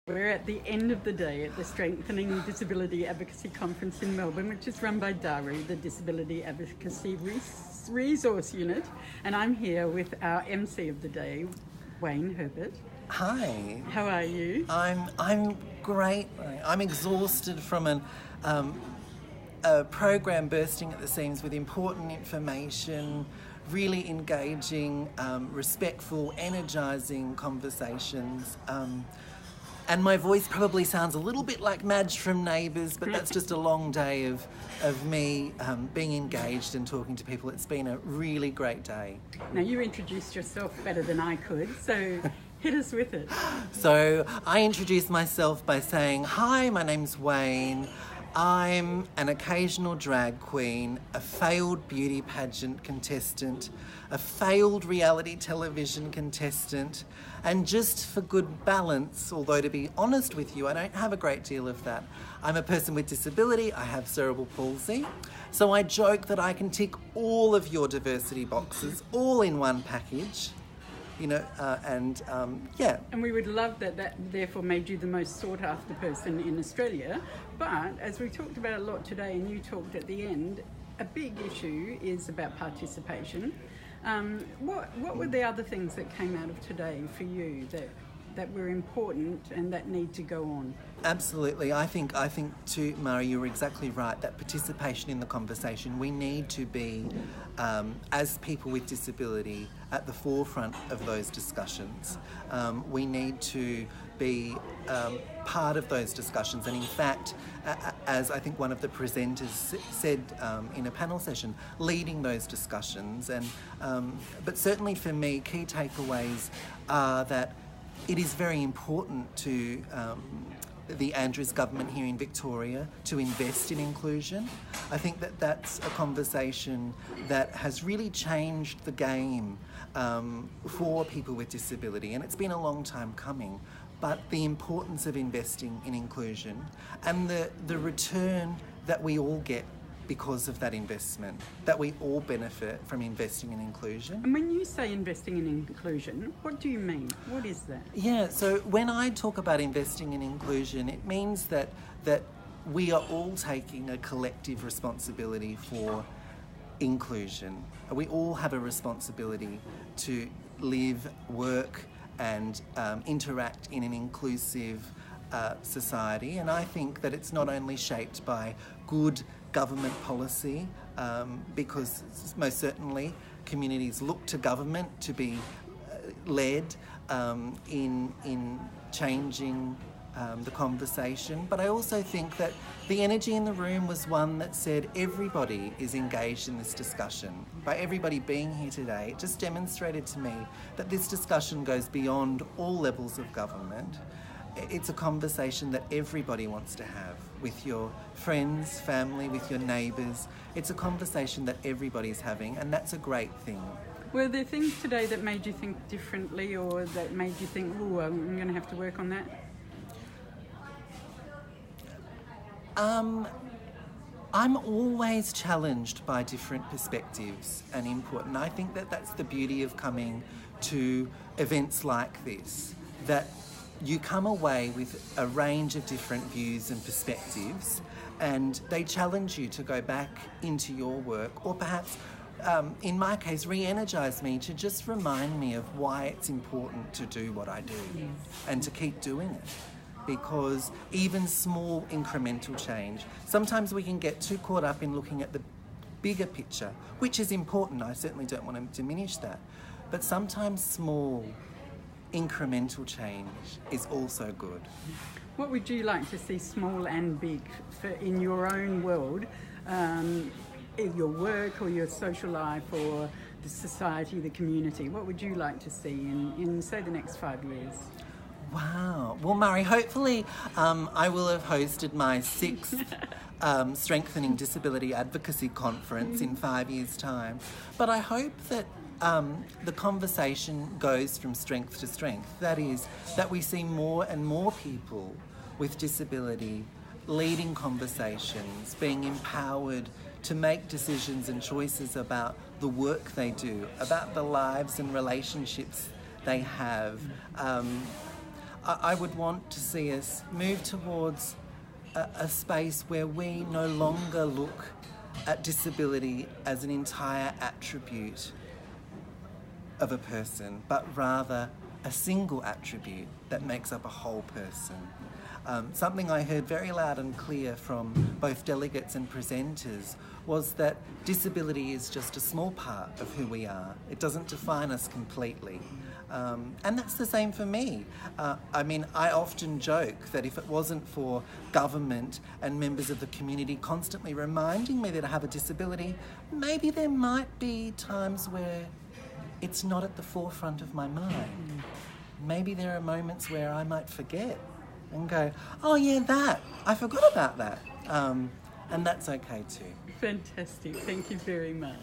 We're at the end of the day at the Strengthening Disability Advocacy Conference in Melbourne, which is run by DARI, the Disability Advocacy Resource Unit. And I'm here with our MC of the day, Wayne Herbert. Hi. How are you? I'm great. I'm exhausted from a program bursting at the seams with important information, really engaging, respectful, energising conversations. And my voice probably sounds a little bit like Madge from Neighbours, but that's just a long day of me being engaged and talking to people. It's been a really great day. Now, you introduced yourself better than I could, so hit us with it. So I introduced myself by saying, hi, my name's Wayne. I'm an occasional drag queen, a failed beauty pageant contestant, a failed reality television contestant, and just for good balance, although to be honest with you, I don't have a great deal of that. I'm a person with disability, I have cerebral palsy, so I joke that I can tick all of your diversity boxes, all in one package. Yeah. And we would love that therefore made you the most sought after person in Australia. But as we talked about a lot today, and you talked at the end, a big issue is about participation. What were the other things that came out of today for you that were important and that need to go on? Absolutely. I think too, Mari, you're exactly right, that participation in the conversation, we need to be, as people with disability, at the forefront of those discussions. We need to be part of those discussions, and in fact, as I think one of the presenters said in a panel session, leading those discussions. And but certainly for me, key takeaways are that it is very important to the Andrews government here in Victoria to invest in inclusion. I think that's a conversation that has really changed the game for people with disability, and it's been a long time coming. But the importance of investing in inclusion and the return that we all get because of that investment, that we all benefit from investing in inclusion. And when you say investing in inclusion, what do you mean? What is that? Yeah, so when I talk about investing in inclusion, it means that we are all taking a collective responsibility for inclusion. We all have a responsibility to live, work, and interact in an inclusive society. And I think that it's not only shaped by good government policy, because most certainly communities look to government to be led in changing the conversation. But I also think that the energy in the room was one that said everybody is engaged in this discussion. By everybody being here today, it just demonstrated to me that this discussion goes beyond all levels of government. It's a conversation that everybody wants to have with your friends, family, with your neighbours. It's a conversation that everybody's having, and that's a great thing. Were there things today that made you think differently, or that made you think, oh, I'm going to have to work on that? I'm always challenged by different perspectives and input, and I think that that's the beauty of coming to events like this, that you come away with a range of different views and perspectives, and they challenge you to go back into your work, or perhaps, in my case, re-energise me to just remind me of why it's important to do what I do. Yes. And to keep doing it. Because even small incremental change, sometimes we can get too caught up in looking at the bigger picture, which is important. I certainly don't want to diminish that. But sometimes small incremental change is also good. What would you like to see, small and big, in your own world, in your work or your social life or the society, the community? What would you like to see in say, the next 5 years? Wow. Well, Mari, hopefully I will have hosted my 6th Strengthening Disability Advocacy Conference in 5 years' time. But I hope that the conversation goes from strength to strength. That is, that we see more and more people with disability leading conversations, being empowered to make decisions and choices about the work they do, about the lives and relationships they have. I would want to see us move towards a space where we no longer look at disability as an entire attribute of a person, but rather a single attribute that makes up a whole person. Something I heard very loud and clear from both delegates and presenters was that disability is just a small part of who we are. It doesn't define us completely. And that's the same for me. I mean, I often joke that if it wasn't for government and members of the community constantly reminding me that I have a disability, maybe there might be times where it's not at the forefront of my mind. Maybe there are moments where I might forget and go, oh yeah, I forgot about that. And that's okay too. Fantastic. Thank you very much.